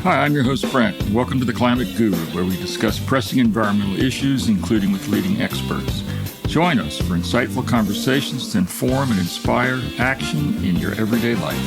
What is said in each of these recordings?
Hi, I'm your host, Brent. Welcome to The Climate Guru, where we discuss pressing environmental issues, including with leading experts. Join us for insightful conversations to inform and inspire action in your everyday life.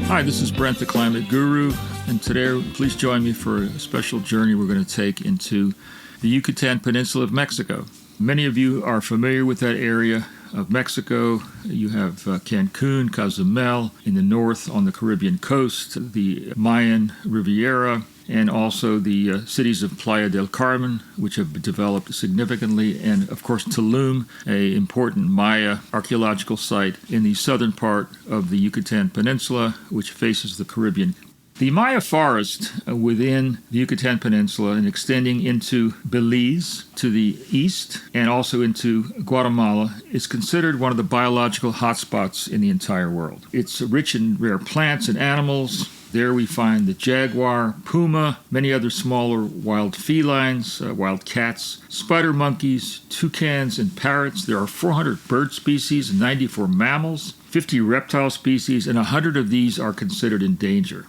Hi, this is Brent, the Climate Guru, and today please join me for a special journey we're going to take into the Yucatan Peninsula of Mexico. Many of you are familiar with that area of Mexico. You have Cancun, Cozumel in the north on the Caribbean coast, the Mayan Riviera, and also the cities of Playa del Carmen, which have developed significantly, and of course Tulum, an important Maya archaeological site in the southern part of the Yucatan Peninsula, which faces the Caribbean. The Maya forest within the Yucatan Peninsula and extending into Belize to the east and also into Guatemala is considered one of the biological hotspots in the entire world. It's rich in rare plants and animals. There we find the jaguar, puma, many other smaller wild felines, wild cats, spider monkeys, toucans, and parrots. There are 400 bird species, 94 mammals, 50 reptile species, and 100 of these are considered in danger.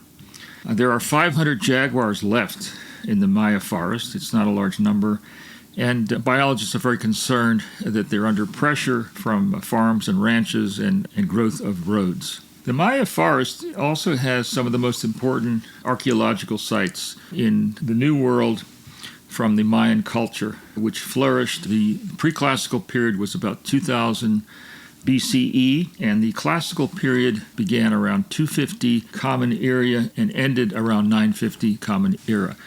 There are 500 jaguars left in the Maya forest. It's not a large number. And biologists are very concerned that they're under pressure from farms and ranches and growth of roads. The Maya forest also has some of the most important archaeological sites in the New World from the Mayan culture, which flourished. The pre-classical period was about 2000 BCE, and the classical period began around 250 Common Era and ended around 950 Common Era.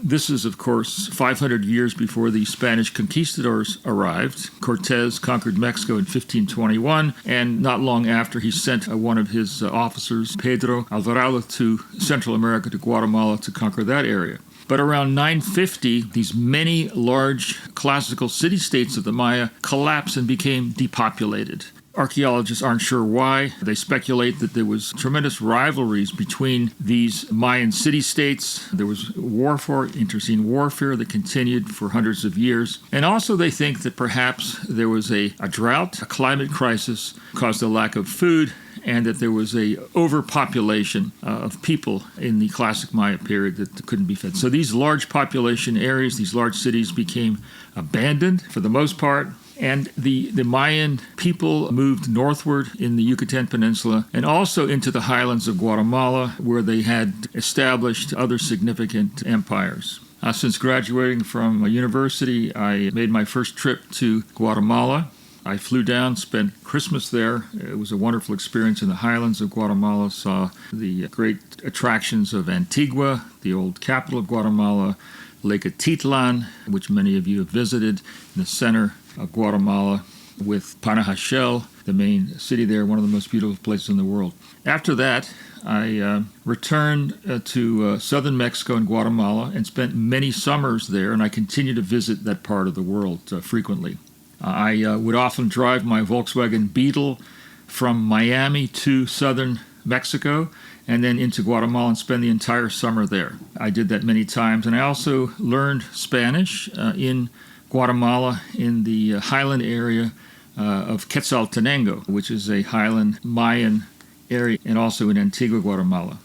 This is, of course, 500 years before the Spanish conquistadors arrived. Cortez conquered Mexico in 1521, and not long after, he sent one of his officers, Pedro Alvarado, to Central America, to Guatemala, to conquer that area. But around 950, these many large classical city-states of the Maya collapsed and became depopulated. Archaeologists aren't sure why. They speculate that there was tremendous rivalries between these Mayan city-states. There was internecine warfare that continued for hundreds of years. And also they think that perhaps there was a drought, a climate crisis caused a lack of food, and that there was a overpopulation of people in the classic Maya period that couldn't be fed. So these large population areas, these large cities became abandoned for the most part. And the Mayan people moved northward in the Yucatan Peninsula and also into the highlands of Guatemala, where they had established other significant empires. Since graduating from a university, I made my first trip to Guatemala. I flew down, spent Christmas there. It was a wonderful experience in the highlands of Guatemala. Saw the great attractions of Antigua, the old capital of Guatemala, Lake Atitlan, which many of you have visited, in the center of Guatemala, with Panajachel, the main city there, one of the most beautiful places in the world. After that, I returned to southern Mexico and Guatemala and spent many summers there, and I continue to visit that part of the world frequently. I would often drive my Volkswagen Beetle from Miami to southern Mexico and then into Guatemala and spend the entire summer there. I did that many times, and I also learned Spanish in Guatemala in the highland area of Quetzaltenango, which is a highland Mayan area, and also in Antigua, Guatemala.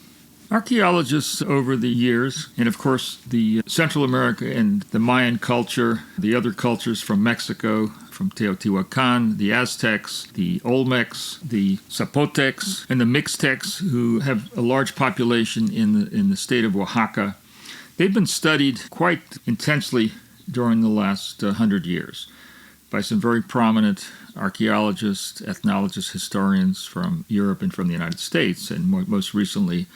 Archaeologists over the years, and of course the Central America and the Mayan culture, the other cultures from Mexico, from Teotihuacan, the Aztecs, the Olmecs, the Zapotecs, and the Mixtecs, who have a large population in the state of Oaxaca, they've been studied quite intensely during the last 100 years by some very prominent archaeologists, ethnologists, historians from Europe and from the United States, and most recently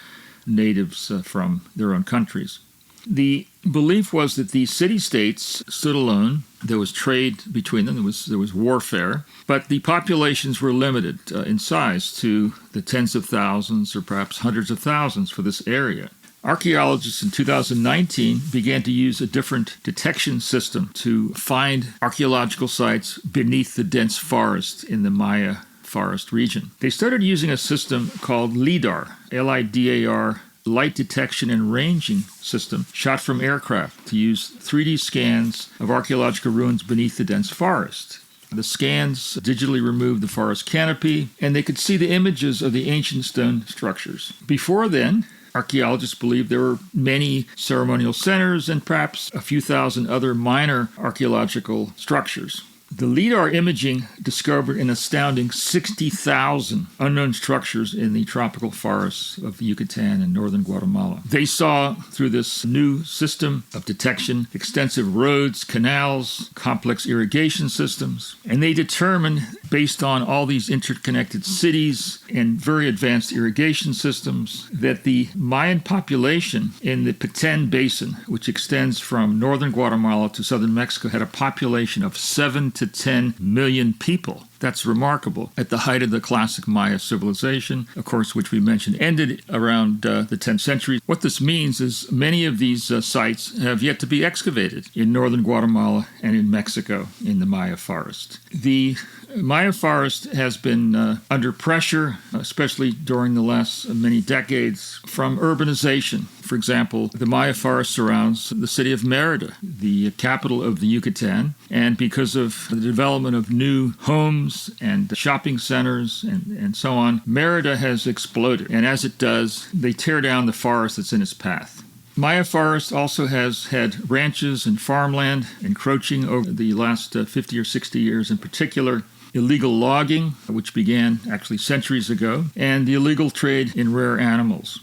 natives from their own countries. The belief was that these city-states stood alone. There was trade between them. There was warfare. But the populations were limited in size to the tens of thousands or perhaps hundreds of thousands for this area. Archaeologists in 2019 began to use a different detection system to find archaeological sites beneath the dense forest in the Maya forest region. They started using a system called LIDAR, L-I-D-A-R, Light Detection and Ranging System, shot from aircraft to use 3D scans of archaeological ruins beneath the dense forest. The scans digitally removed the forest canopy, and they could see the images of the ancient stone structures. Before then, Archaeologists believe there were many ceremonial centers and perhaps a few thousand other minor archaeological structures. The LIDAR imaging discovered an astounding 60,000 unknown structures in the tropical forests of the Yucatan and northern Guatemala. They saw, through this new system of detection, extensive roads, canals, complex irrigation systems, and they determined, based on all these interconnected cities and very advanced irrigation systems, that the Mayan population in the Petén Basin, which extends from northern Guatemala to southern Mexico, had a population of 7 to 10 million people. That's remarkable. At the height of the classic Maya civilization, of course, which we mentioned, ended around the 10th century. What this means is many of these sites have yet to be excavated in northern Guatemala and in Mexico in the Maya forest. The Maya forest has been under pressure, especially during the last many decades, from urbanization. For example, the Maya forest surrounds the city of Mérida, the capital of the Yucatan, and because of the development of new homes and shopping centers and so on, Mérida has exploded. And as it does, they tear down the forest that's in its path. Maya Forest also has had ranches and farmland encroaching over the last 50 or 60 years, in particular illegal logging, which began actually centuries ago, and the illegal trade in rare animals.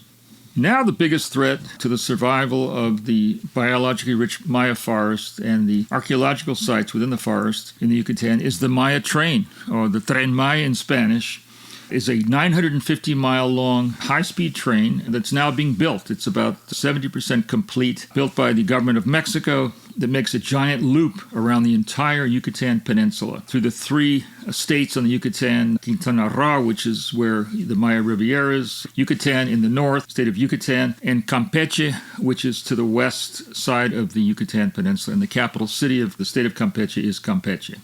Now the biggest threat to the survival of the biologically rich Maya forest and the archaeological sites within the forest in the Yucatan is the Maya Train, or the Tren Maya in Spanish, is a 950-mile-long high-speed train that's now being built. It's about 70% complete, built by the government of Mexico, that makes a giant loop around the entire Yucatan Peninsula through the three states on the Yucatan: Quintana Roo, which is where the Maya Riviera is, Yucatan in the north, state of Yucatan, and Campeche, which is to the west side of the Yucatan Peninsula. And the capital city of the state of Campeche is Campeche.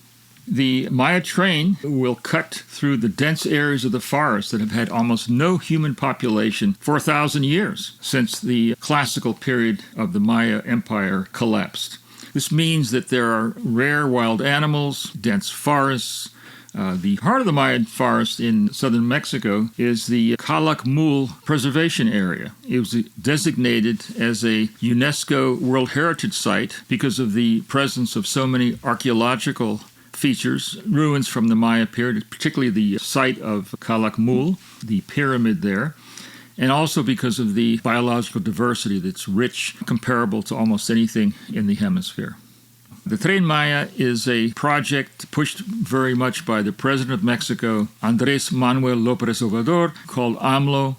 The Maya train will cut through the dense areas of the forest that have had almost no human population for 1,000 years since the classical period of the Maya Empire collapsed. This means that there are rare wild animals, dense forests. The heart of the Maya forest in southern Mexico is the Calakmul Preservation Area. It was designated as a UNESCO World Heritage Site because of the presence of so many archaeological features, ruins from the Maya period, particularly the site of Calakmul, the pyramid there, and also because of the biological diversity that's rich, comparable to almost anything in the hemisphere. The Tren Maya is a project pushed very much by the President of Mexico, Andrés Manuel López Obrador, called AMLO.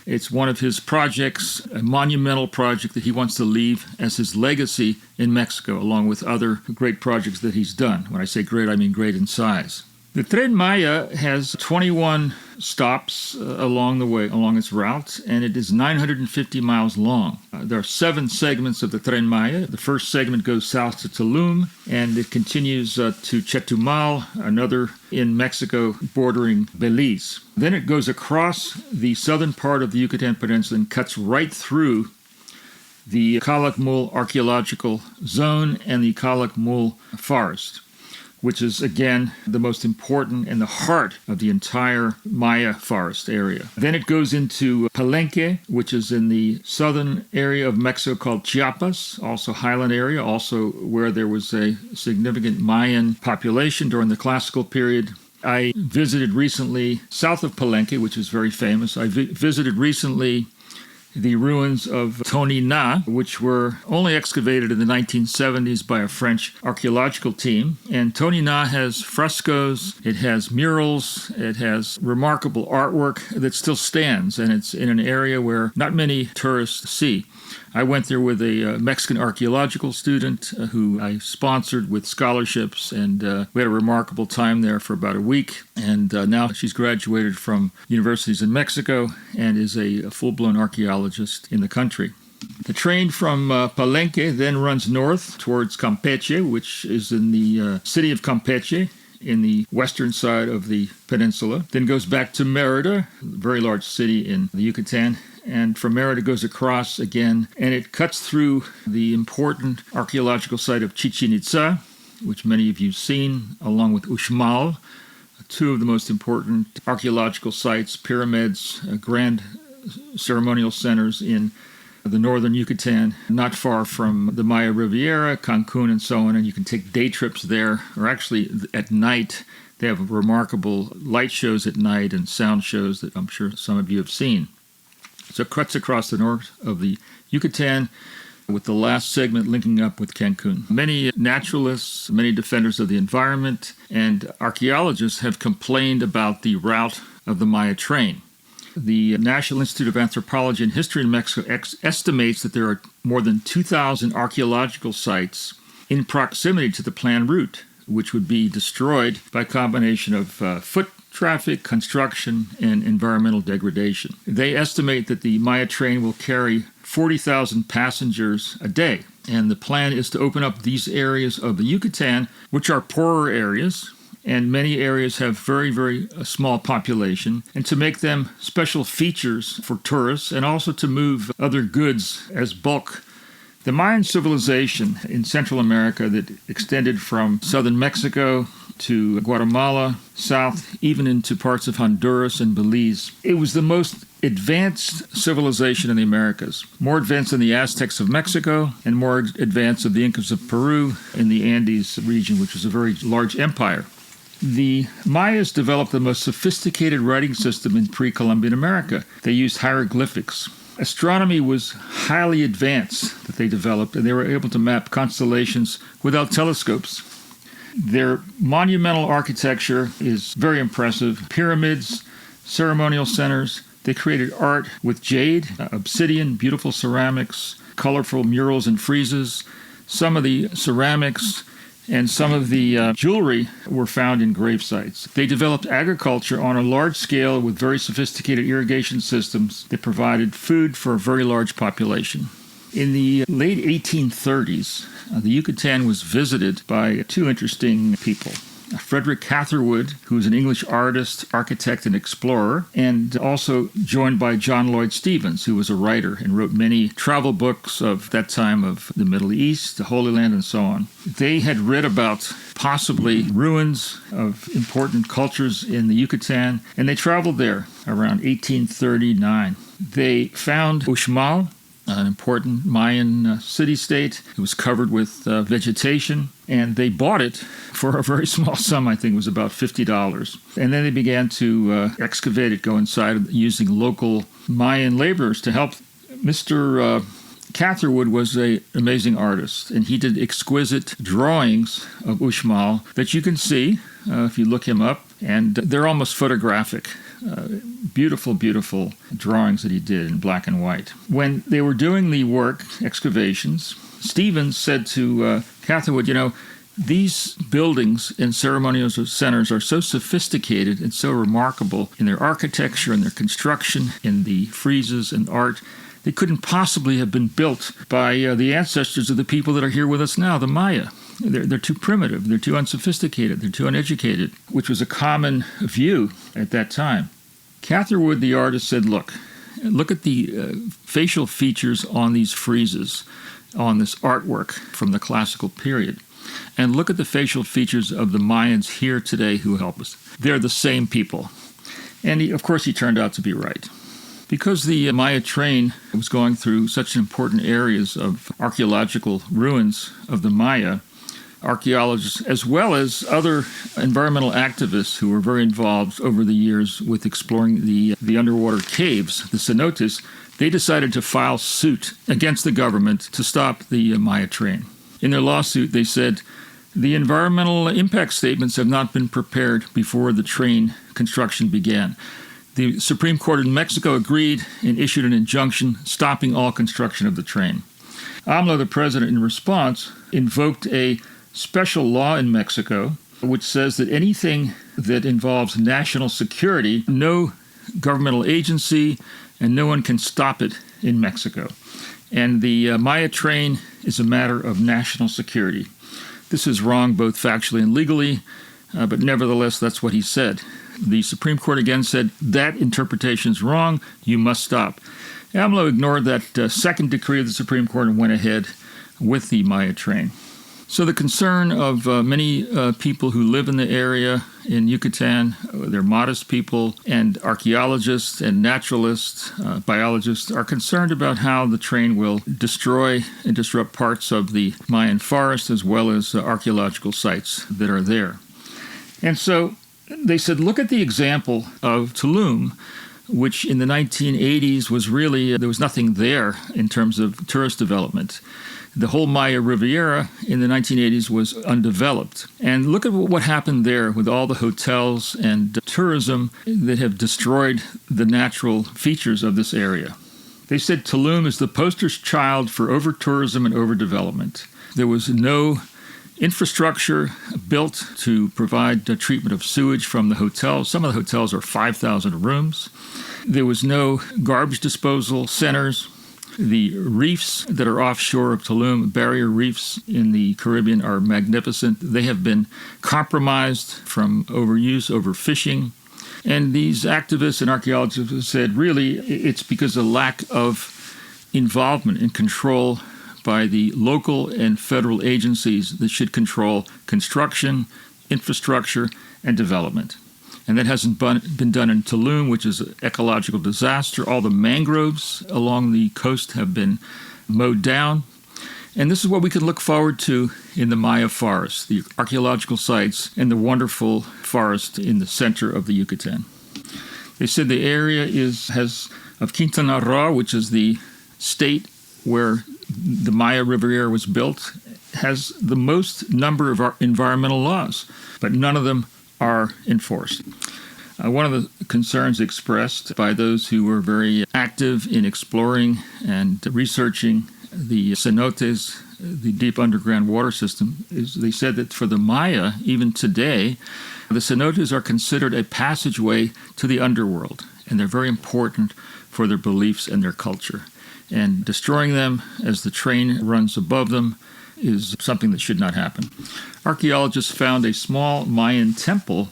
It's one of his projects, a monumental project that he wants to leave as his legacy in Mexico, along with other great projects that he's done. When I say great, I mean great in size. The Tren Maya has 21 stops along the way, along its route, and it is 950 miles long. There are 7 segments of the Tren Maya. The first segment goes south to Tulum, and it continues to Chetumal, another in Mexico bordering Belize. Then it goes across the southern part of the Yucatan Peninsula and cuts right through the Calakmul archaeological zone and the Calakmul forest, which is, again, the most important and the heart of the entire Maya forest area. Then it goes into Palenque, which is in the southern area of Mexico called Chiapas, also highland area, also where there was a significant Mayan population during the classical period. I visited recently south of Palenque, which is very famous. I visited recently the ruins of Tonina, which were only excavated in the 1970s by a French archaeological team. And Tonina has frescoes, it has murals, it has remarkable artwork that still stands, and it's in an area where not many tourists see. I went there with a Mexican archaeological student who I sponsored with scholarships, and we had a remarkable time there for about a week. And now she's graduated from universities in Mexico and is a full-blown archaeologist in the country. The train from Palenque then runs north towards Campeche, which is in the city of Campeche, in the western side of the peninsula, then goes back to Mérida, a very large city in the Yucatan, and from Mérida goes across again, and it cuts through the important archaeological site of Chichen Itza, which many of you have seen, along with Uxmal, 2 of the most important archaeological sites, pyramids, grand ceremonial centers in the northern Yucatan, not far from the Maya Riviera, Cancun, and so on, and you can take day trips there, or actually at night. They have remarkable light shows at night and sound shows that I'm sure some of you have seen. So it cuts across the north of the Yucatan, with the last segment linking up with Cancun. Many naturalists, many defenders of the environment, and archaeologists have complained about the route of the Maya train. The National Institute of Anthropology and History in Mexico estimates that there are more than 2,000 archaeological sites in proximity to the planned route, which would be destroyed by a combination of foot traffic, construction, and environmental degradation. They estimate that the Maya train will carry 40,000 passengers a day, and the plan is to open up these areas of the Yucatan, which are poorer areas, and many areas have very, very small population, and to make them special features for tourists and also to move other goods as bulk. The Mayan civilization in Central America that extended from southern Mexico to Guatemala, south, even into parts of Honduras and Belize, it was the most advanced civilization in the Americas, more advanced than the Aztecs of Mexico and more advanced than the Incas of Peru in the Andes region, which was a very large empire. The Mayas developed the most sophisticated writing system in pre-Columbian America. They used hieroglyphics. Astronomy was highly advanced that they developed, and they were able to map constellations without telescopes. Their monumental architecture is very impressive. Pyramids, ceremonial centers. They created art with jade, obsidian, beautiful ceramics, colorful murals and friezes. Some of the ceramics and some of the jewelry were found in grave sites. They developed agriculture on a large scale with very sophisticated irrigation systems that provided food for a very large population. In the late 1830s, the Yucatan was visited by two interesting people. Frederick Catherwood, who was an English artist, architect, and explorer, and also joined by John Lloyd Stephens, who was a writer and wrote many travel books of that time of the Middle East, the Holy Land, and so on. They had read about possibly ruins of important cultures in the Yucatan, and they traveled there around 1839. They found Uxmal, an important Mayan city-state. It was covered with vegetation, and they bought it for a very small sum. I think it was about $50. And then they began to excavate it, go inside using local Mayan laborers to help. Mr. Catherwood was an amazing artist, and he did exquisite drawings of Uxmal that you can see if you look him up, and they're almost photographic. Beautiful, beautiful drawings that he did in black and white. When they were doing the work, excavations, Stephens said to Catherwood, these buildings and ceremonial centers are so sophisticated and so remarkable in their architecture and their construction, in the friezes and art. They couldn't possibly have been built by the ancestors of the people that are here with us now, the Maya. They're too primitive, they're too unsophisticated, they're too uneducated, which was a common view at that time. Catherwood, the artist, said, look at the facial features on these friezes, on this artwork from the classical period, and look at the facial features of the Mayans here today who help us. They're the same people. And of course, he turned out to be right. Because the Maya train was going through such important areas of archaeological ruins of the Maya, archaeologists, as well as other environmental activists who were very involved over the years with exploring the underwater caves, the cenotes, they decided to file suit against the government to stop the Maya train. In their lawsuit, they said, the environmental impact statements have not been prepared before the train construction began. The Supreme Court in Mexico agreed and issued an injunction stopping all construction of the train. AMLO, the president, in response, invoked a special law in Mexico which says that anything that involves national security, no governmental agency and no one can stop it in Mexico. And the Maya train is a matter of national security. This is wrong both factually and legally, but nevertheless, that's what he said. The Supreme Court again said that interpretation is wrong, you must stop. AMLO ignored that second decree of the Supreme Court and went ahead with the Maya train. So the concern of many people who live in the area in Yucatan, they're modest people, and archaeologists and naturalists, biologists, are concerned about how the train will destroy and disrupt parts of the Mayan forest as well as archaeological sites that are there. And so they said, look at the example of Tulum, which in the 1980s was really, there was nothing there in terms of tourist development. The whole Maya Riviera in the 1980s was undeveloped. And look at what happened there with all the hotels and tourism that have destroyed the natural features of this area. They said Tulum is the poster child for over-tourism and overdevelopment. There was no infrastructure built to provide the treatment of sewage from the hotels. Some of the hotels are 5,000 rooms. There was no garbage disposal centers. The reefs that are offshore of Tulum, barrier reefs in the Caribbean, are magnificent. They have been compromised from overuse, overfishing. And these activists and archaeologists have said, really, it's because of lack of involvement and control by the local and federal agencies that should control construction, infrastructure, and development. And that hasn't been done in Tulum, which is an ecological disaster. All the mangroves along the coast have been mowed down. And this is what we can look forward to in the Maya forest, the archaeological sites, and the wonderful forest in the center of the Yucatan. They said the area has of Quintana Roo, which is the state where the Maya Riviera was built, has the most number of environmental laws, but none of them are enforced. One of the concerns expressed by those who were very active in exploring and researching the cenotes, the deep underground water system, is they said that for the Maya, even today, the cenotes are considered a passageway to the underworld, and they're very important for their beliefs and their culture. And destroying them as the train runs above them is something that should not happen. Archaeologists found a small Mayan temple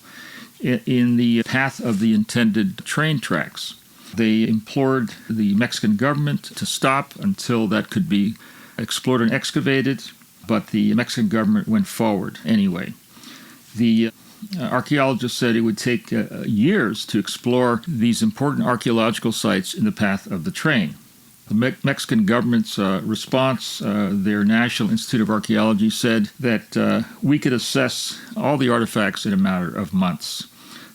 in the path of the intended train tracks. They implored the Mexican government to stop until that could be explored and excavated, but the Mexican government went forward anyway. The archaeologists said it would take years to explore these important archaeological sites in the path of the train. The Mexican government's response, their National Institute of Archaeology, said that we could assess all the artifacts in a matter of months.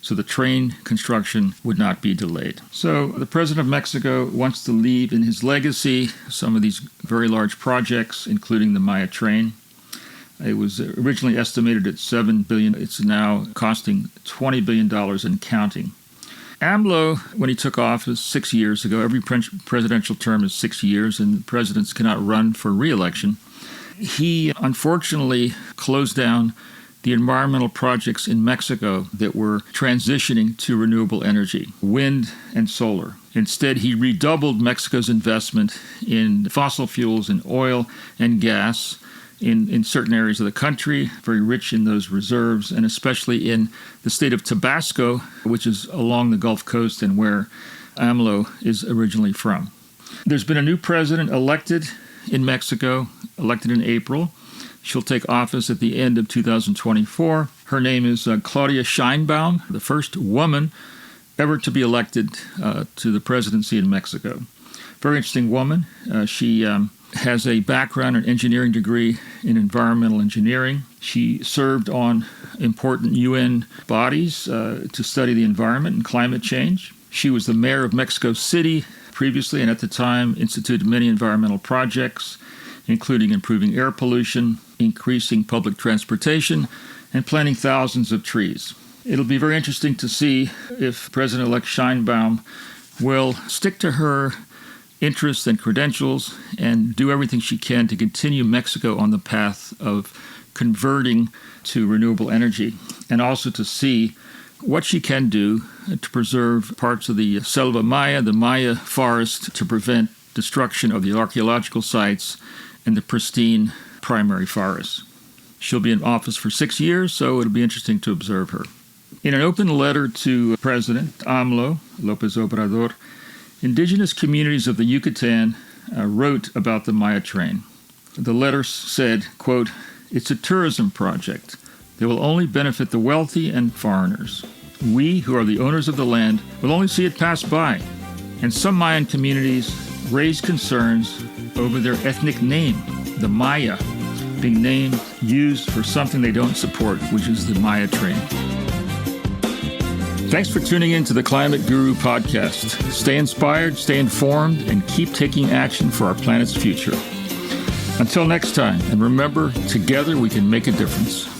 So the train construction would not be delayed. So the president of Mexico wants to leave in his legacy some of these very large projects, including the Maya train. It was originally estimated at $7 billion. It's now costing $20 billion and counting. AMLO, when he took office 6 years ago, every presidential term is 6 years, and presidents cannot run for re-election. He unfortunately closed down the environmental projects in Mexico that were transitioning to renewable energy, wind and solar. Instead, he redoubled Mexico's investment in fossil fuels and oil and gas in certain areas of the country, very rich in those reserves, and especially in the state of Tabasco, which is along the Gulf Coast and where AMLO is originally from. There's been a new president elected in Mexico, elected in April. She'll take office at the end of 2024. Her name is Claudia Sheinbaum, the first woman ever to be elected to the presidency in Mexico. Very interesting woman. She has a background, an engineering degree in environmental engineering. She served on important UN bodies to study the environment and climate change. She was the mayor of Mexico City previously, and at the time instituted many environmental projects, including improving air pollution, increasing public transportation, and planting thousands of trees. It'll be very interesting to see if President-elect Sheinbaum will stick to her interests and credentials and do everything she can to continue Mexico on the path of converting to renewable energy, and also to see what she can do to preserve parts of the Selva Maya, the Maya forest, to prevent destruction of the archaeological sites and the pristine primary forests. She'll be in office for 6 years, so it'll be interesting to observe her. In an open letter to President AMLO, López Obrador, indigenous communities of the Yucatan wrote about the Maya train. The letter said, quote, It's a tourism project that will only benefit the wealthy and foreigners. We, who are the owners of the land, will only see it pass by. And some Mayan communities raise concerns over their ethnic name, the Maya, being used for something they don't support, which is the Maya Tren. Thanks for tuning in to the Climate Guru podcast. Stay inspired, stay informed, and keep taking action for our planet's future. Until next time, and remember, together we can make a difference.